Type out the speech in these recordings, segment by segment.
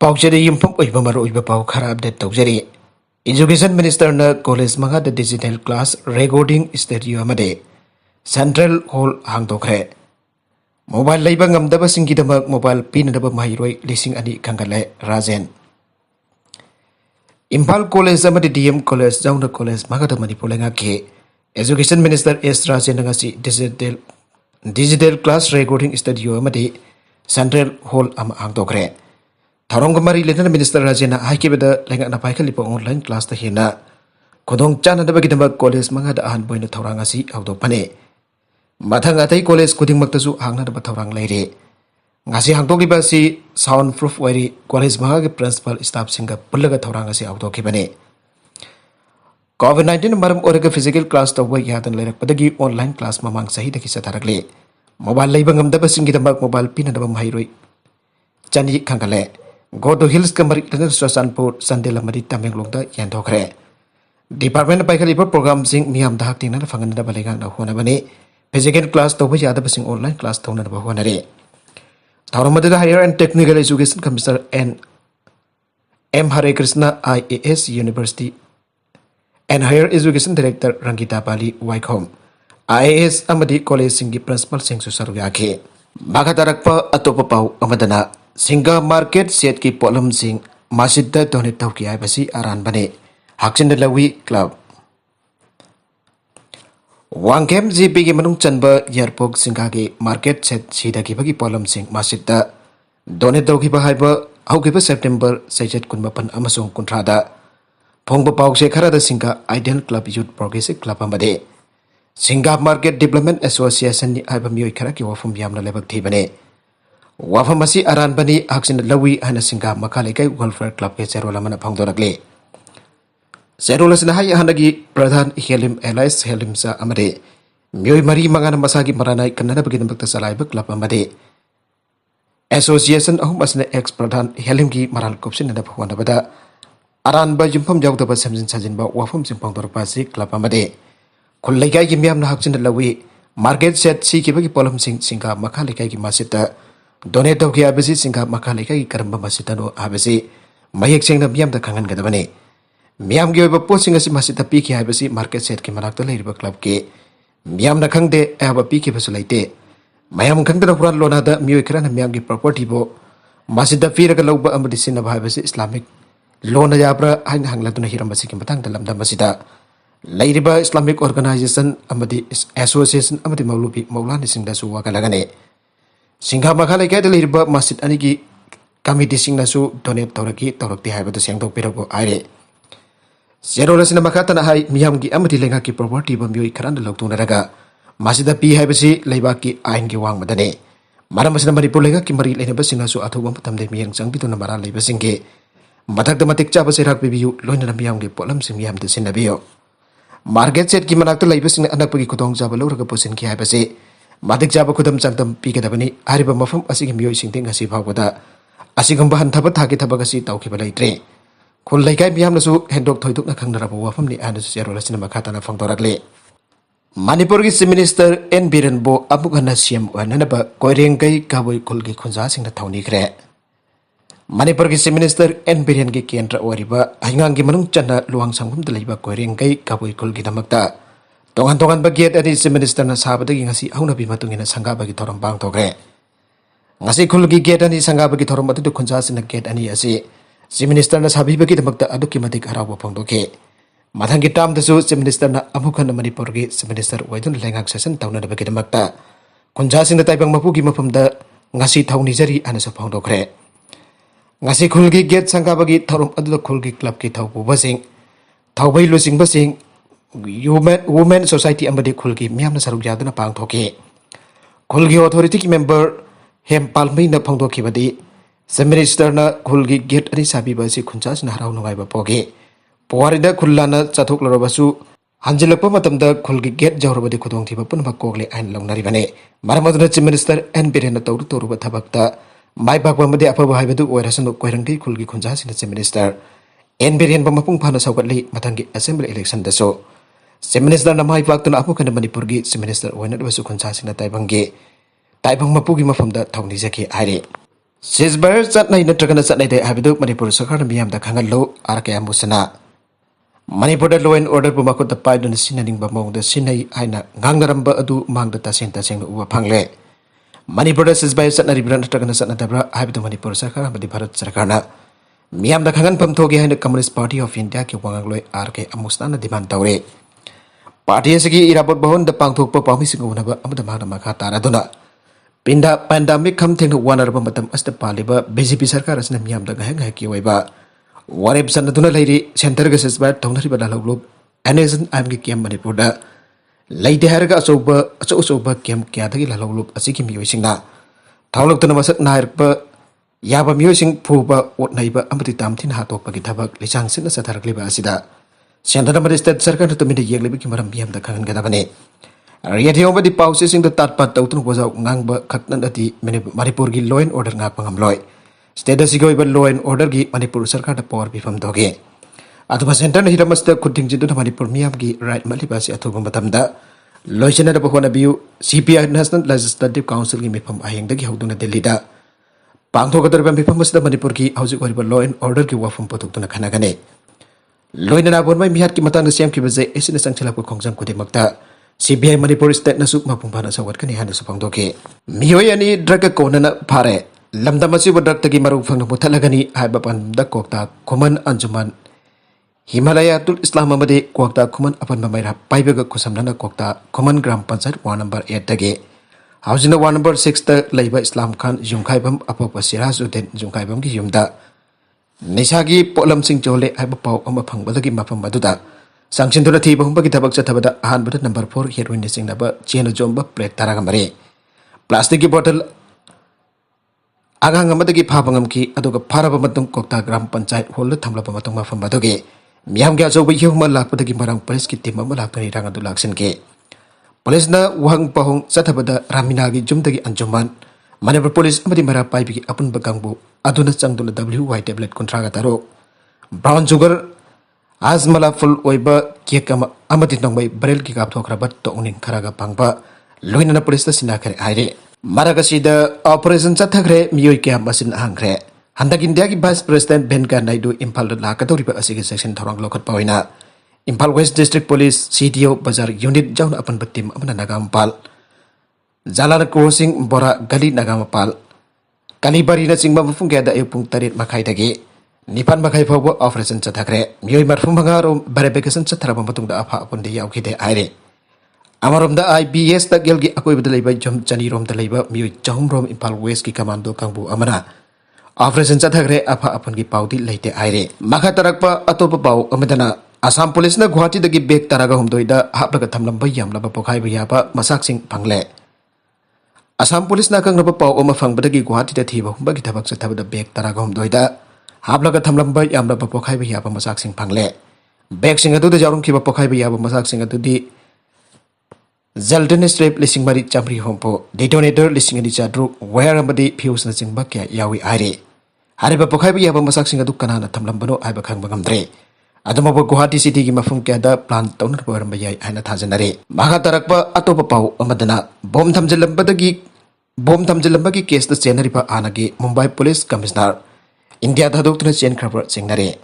पाउचेरी युमफम ओइबा मरुइबा पाउ खरा अपडेट तौजरी एजुकेशन मिनिस्टर न कॉलेज मंगा द डिजिटल क्लास रेकॉर्डिंग स्टूडियो अमदे सेंट्रल हॉल हांगदोखरे मोबाइल लेबा ngamdaba singidama मोबाइल पिनदबा माहिरोय लिसिंग अनि खंगले राजेन इम्फाल कॉलेज अमदे डीएम कॉलेज जाउन कॉलेज मंगा द मणिपुर लेंगा के education minister S Rajen ngasi digital class recording studio अमदे सेंट्रल हॉल अम हांगदोखरे थारोंगमारी लेना मिनिस्टर राजेना हाइकेबदा लेंगा नापाइखलिपो ऑनलाइन क्लास ता हेना खुदोंग चानदबगिदमा कॉलेज मंगा द आहान बोइना थौरांग असि हाउदोपने मथंग अतै कॉलेज खुदिंगमक्तसु हांगनादबा थौरांग लेरे ngasi हांगदोगिबा सि साउंड प्रूफ वरी कॉलेज मंगा के प्रिंसिपल स्टाफ सिंगा पुल्लगा थौरांग असि हाउदोखिबने कोविड-19 मरम ओरगा फिजिकल क्लास तौबा यादन लेरकपदगी ऑनलाइन क्लास ममांग सहिदगी सतारगले मोबाइल लेबा ngamdaba singidama मोबाइल पिनदबा माहिरोय चनी खंगले गो टू हिल्स कमरी सुचानपुर संदेल तमेंगलोंग यानोखरे डिपार्टमेंट पाइखलिब प्रोग्राम मियाम दाहतिंग फंगनब लेगांग होनबने फिजिकल क्लास तब यादब ऑनलाइन क्लास तौनब होनरे थौरमद higher and technical education commissioner M Hare Krishna IAS university and higher education director Rangita Bali Waikhom IAS college principal सरुक याखे बाखतारप अतोप पाउ अमदना सिंगा मार्केट सेट की पोलम सिंह मस्जिद डोनेट तौकी है अरान बने हाक्सिन लवी क्लब वांगकेम GP की मनुंग चंब एयरपोर्ट सिंगा के मार्केट सेट सीधगी पोलम सिंह मस्जिद डोनेट तौकी है सेप्टेम्बर सैचेट कुनमपन अमसुंग कुंट्रादा फोंग पाउसे खरादा सिंगा ideal club youth progressive club अमदे सिंगा मार्केट डेवलपमेंट एसोसिएशन नि आइबा मियोय खरा की वफम यामना लेबक थीबने वाफम असी अरान बनी हाक्सिन लवी हन सिंगा मखा लेकै वेलफेयर क्लब के चेरोल अमना फंगदोरकले चेरोल असिना हाय हनगी प्रधान हेलिम एलाइस हेलिम सा अमरे मियोय मरी मंगान मसागी मरानाय कन्नदबगी नमक्ता चलाइब क्लब अमदे एसोसिएशन अहुम असने एक्स प्रधान हेलिम की मराल कुपसिन नदा फवनबदा अरान बा जुमफम जावदबा समजिन सजिनबा वाफम सिं फंगदोरपा सि क्लब अमदे खुल्लैकै की मियाम हाक्सिन लवी मार्केट सेट सी की पोलम सिंगा मखा लेकै की मस्जिद डोनेट तौकी है सिंगा मखा लेकै करम मस्जिदनो है मयेक सेंगना मियाम दा खंगनगदबने मियाम की पोसिंग असि मस्जिद पीखी है मार्केट सेट की मनाक्ता लेरिबा क्लब के मियाम ना खंगदे अब पीखी बसु लेते मयाम खंगदना हुरान लोनादा मियोय खराना मियाम की प्रॉपर्टी बो मस्जिद पीरगा लौबा अमदि सिनबा है इस्लामिक लोन याब्रा हाइन हंगलादुना हिरमबसि की मतंगदा lambda मस्जिदा लेरिबा Islamic organisation अमदि association अमदि मौलुबी Maulani सिंगदासु वागलगने सिंगा मखा लेकै लेरिबा मस्जिद अनि की कमिटी सिंगनासु डोनेट तौरकी तौरक्ति हाइबदु सेंगदोकपिरबो आइरे जेरोलसिना मखा तना हाइ मियाम की अमदि लेंगा की प्रॉपर्टी बम्बियोय खरान लौतुनरगा मस्जिद पी हाइबसि लेबा की आइन की वांगमदने मरमसिना मणिपुर लेंगा की मरी लेनबा सिंगासु अथुबम मतमदे मियंग चंगबिदुना मरा लेबा सिंगे मथक्ता मतिक चाबा सेराक बिबियु लोइनना मियाम की पोलम सिंग मियाम दे सिनबियो मार्केट सेट की मनाक्ता लेबा सिंग अनकपगी खुदोंग जाबा लौरगा पोसिन की हाइबसि मादिक जाबा खुदम चांगदम पीगदबनी हारिबा मफम असिगी मियोय सिंथिंग असि फावबदा असिगंबा हनथबा थागे थबग असि तौखिबा लेत्रे खुल लेकै मियामनसु हेंडोक थोइदुकना खंगनरबा वफमनि आनसु जेरोलसिना मखाताना फंगदोरकले मणिपुर की चीफ मिनिस्टर N Biren बो अमुगना CM वननबा कोइरेंगै काबोय खुलगी खुंजा सिंगना थौनिखरे मणिपुर की चीफ मिनिस्टर N Biren की केंद्र ओरिबा हाइंगांग की मनुंग चन्ना लुवांग संगमदा लेबा कोइरेंगै काबोय खुलगी दमक्ता तोंगन तोंगन बगेट अनि चीफ मिनिस्टर न साबदगी ngasi औनबि मतुंगिना संगाबगी थोरम बांगथोग्रे ngasi खुलगी गेट अनि संगाबगी थोरम अदु खुंजा सिना गेट अनि असि चीफ मिनिस्टर न साबिबगी दमक्ता अदुकी मदिक हराव फंगदोके मथंगी टाम दसु चीफ मिनिस्टर न अमुखन मणिपुर की चीफ मिनिस्टर ओइदुन लेंगाक सेशन तौनदबगी दमक्ता खुंजा सिना ताइबंग मपुगी मफमदा ngasi थौनी जरी अनसु फंगदोखरे ngasi खुलगी गेट संगाबगी थोरम अदु खुलगी क्लब की थौबुबसिंग थौबै लुसिंगबसिंग वुमेन सोसाइटी अमदि खुलगी मियामना सरुक यादना पांगथोके खुलगी अथॉरिटी की मेंबर हेमपालमै न फंगदोखिबदि चीफ मिनिस्टर न खुलगी गेट अनि साबिबसि खुंचासना हराव नुगाइबा पोगे पोवारिदा खुल्लाना चथोकलरबसु हंजिलप मतमदा खुलगी गेट जौरबदि खुदोंथिबा पुनम कोगले आइन लौनरिबने मरमदुना चीफ मिनिस्टर N Biren न तौरु तौरुबा थबक्ता माइ बागबा मदि अफबा हाइबदु ओइरसनु कोइरंगै खुलगी खुंचासिना चीफ मिनिस्टर N Biren बा मपुंग फाना सौगतलि मथंगी असेंबली इलेक्शन दसो चीफ मिनिस्टर न माइ पाक्तुना अमुखन मणिपुर की चीफ मिनिस्टर ओइनदबसु खुंचासिना ताइबंगे ताइबंग मपुगी मफमदा थौनिजके हाइरे Sisbar Satnai Natragana Satnai de Habidu Manipur Sakar Miam the Kangalo Arke Amusana. Manipur law and order Bumakut the Paidun Sinaning Bamong the Sinai Aina Gangaramba Adu Mang the Tasinta Sing Uwa Pangle. Manipur Sisbar Satnai Brand Tragana Satnatabra Habidu Manipur Sakar Badi Bharat Sarkana. Miam the Kangan Pamtogi and the Communist Party of India Kiwangaloi Arke Amusana demand Taure. Party Sigi Irabot Bahon the Pangtok Pamising Amada Makata Raduna. Pinda pandemic come thing to one urban matam as the paliba BJP Sarkar as Namiam the Gahaki Weba. Warib Sanatuna lady, Centergas by Tonari Badalo, and isn't Amgiam Manipuda. Lady Harga sober Kim Kataki Lalo Asikim using na. Taulok to Namasak Nairpa Yaba musing Puba, what neighbor Amatitam Tin Hato Pakitabak, Lichang Sinas at Hargliba Asida. Santanamadistat Sarkar to me the Yagli Bikimaram Biam the Kangan Gadavane. Riyati over the pauses in the Tatpat Tautun was out Nangba Kaknati Manipurgi law and order Napangam Loy. Status go law and order gi Manipur Sarkar the power before Doge. At the center, he must have cutting to Manipur Miamgi right Malibasi at Tugumatamda. Loishan at Pahona View, CPI National Legislative Council give me from Ayang the Gauduna de Lida. Pangtogatar Bambipamus the Manipurgi, House of law and order give from Potuna Kanagane. Loina Bon my Miat Kimatan the same Kibaze is in the Sanchala Kongsam Kudimakta. CBI Manipur State na suk mapumpana sa wat kanihan sa pangdoke. Miyoy ani draga kona na pare. Lamda masibo drag tagi marug fang namutalagani ay bapan da kokta kuman anjuman. Himalaya tul Islam amade kokta kuman apan mamayra paibaga kusamna na kokta kuman gram pansat 1 number 8 tagi. Housing na 1 number 6 ta layba Islam Khan Jungkaibam apapa Sirajuddin Jungkaibam ki yumda. Nisagi polam sing jole ay bapaw amapang badagi mapang baduda. Sanction to the table Humbaki Tabak Chatabada Hanbut number 4 heroin sing number Chino Jomba Plate Taragamare. Plastic bottle Agangamadagi Papangamki Adoga Parabamatum Kokta Gram Pansai hold the Tamlapamatuma from Badoge. Miamgas over human lak Pataki Marang Poliski Timamalakari Rangadu Laksenke. Polesna Wang Pahong Satabada Raminagi Jumtagi Anjuman. Maneuver Police Amadimara Paipi Apun Bagambu Aduna Sangdula WY tablet Contragataro. Brown sugar Azmala full oiba kiakama amatinong may baril kikap to krabat to uning karaga pangba luin na pulis na sinakare aire maragasida operation sa thagre miyoy kaya masin hangre handak India ki Vice President Benka Naidu Impal lakatori pa asige section thorang lokat pawina Impal West District Police CTO Bazar Unit jaun apan batim amana nagampal Jalan crossing bora gali nagampal Kalibari na singba mafung kaya da ipung tarit makai dagi Nipan makai fawo operation sa thakre miyoy marfum mangaro verification sa tharaba matung da apha apun de yaukide aire amarom da IBS da gelgi akoi bada leiba jom chani rom da leiba miyoy jahum rom Impal West ki commando kangbu amana operation sa thakre apha apun ki paudi leite aire makha tarakpa atopa pau amadana Assam Police na Guwahati dagi bek taraga humdoida haplaga thamlamba yamlaba pokhai bayaba masak sing pangle Assam Police na kang napa pau oma fangbadagi Guwahati da thiba humbagi thabak sa thabada bek taraga humdoida Hablaga thamlamba yamla papokhai bya ba masak sing phangle bek sing adu da jarum ki papokhai bya ba masak sing adu di Zelden strip lising mari chamri hompo detonator lising di chadru where amadi fuse na sing bakya yawi aire hari papokhai bya ba masak sing adu kana na thamlamba no ai ba khang bagam dre aduma ba Guwahati city ki mafum kya da plan tawnar ba ram bayai aina thajanare maga tarakpa atopa pau amadana bom thamjalamba gi case da senari pa anagi Mumbai Police Commissioner India Dhadukna Chen Kraber Singnare.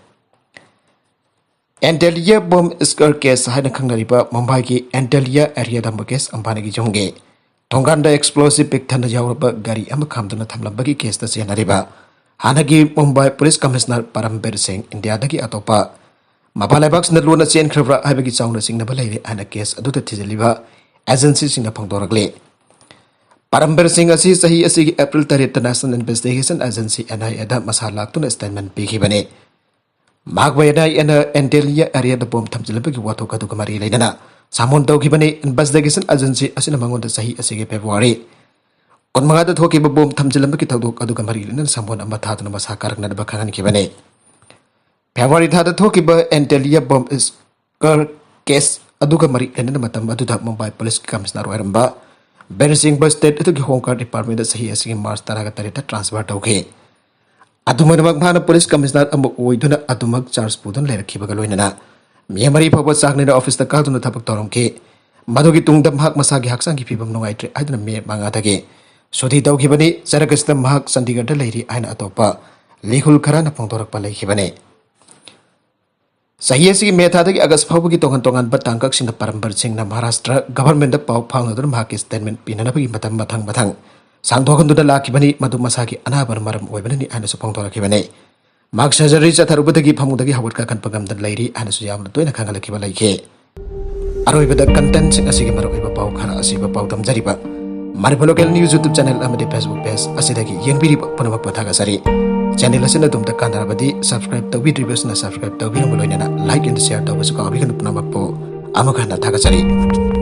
Antalya bomb scare case Haina Kangariba Mumbai ki Antalya area Dambakes Ampanagi Jonge. Tonganda explosive pick Thanda Jawaba Gari Amakamdana Tamlabagi case the Senariba. Hanagi Mumbai Police Commissioner Paramber Singh India Dagi Atopa. Mapalabaks Naluna Chen Kraber Ibagi Sound Singnabalay and a case Aduta Tizeliva agencies in the Pongdoragle. Paramber Singh Asi Sahi Asi April 30 National Investigation Agency NIA da masalak tun statement piki bane. Magway NIA and Antalya area the bomb Tamjilabaki Watoka to Kamari Ledana. Someone Doki Bane Investigation Agency Asinamango the Sahi Asi February. On Magada Toki bomb Tamjilabaki Adukamari and someone Amatatan Masakar Nadabakan Kibane. February Tata Tokiba Antalya bomb is case Adukamari and Matam Aduda Mumbai Police Commissioner Waramba. Bersing bus state to Hong Kong Department of Sahi in Mars Taragatari transfer to okay. Adumanamana Police Commissioner Amok Uiduna Adumak Charles Pudon Lera Kibagaloina. Miamari Papa Sagna office the Cardona Tapak Toronke. Madogi Tungdam Hak Masagi Haksangi people no I don't me Mangatagi. सुधी तौखिबनी जरगसना महक चंडीगढ़ लेरी आइन अतोपा लेखुल खराना फोंदोरकपा लेखिबने सही असि मेथादगी अगस्त फाउबगी तोंगन तोंगन बटांगक Singh परम्बर Singh Maharashtra government पाउ फाउंगदुन महक statement पिननबगी मतम मथंग मथंग सांगदोखंदुदा लाखिबनी मदु मसागी अनाबर मरम ओइबननि आइनसु फोंदोरखिबने महक surgery चथरुबदगी फमुदगी हवटका कनपगमदन लेरी आइनसु यामना तोइना खंगलखिबा लेखे अरोइबदा content Singh असिगे मरोइबा पाउ खरा असिबा पाउ तमजरिबा मारिफा लोकल न्यूज यूट्यूब चैनल अमदि फेसबुक पेज असिदगी येंबिरिबा पुनमक पथागसरी चैनल असिना तुमदा कानरबदी सब्सक्राइब तौबिद्रिबसना सब्सक्राइब तौबिरम लोइना लाइक एंड शेयर तौबसु काबिगन पुनमक पो अमखना थागसरी।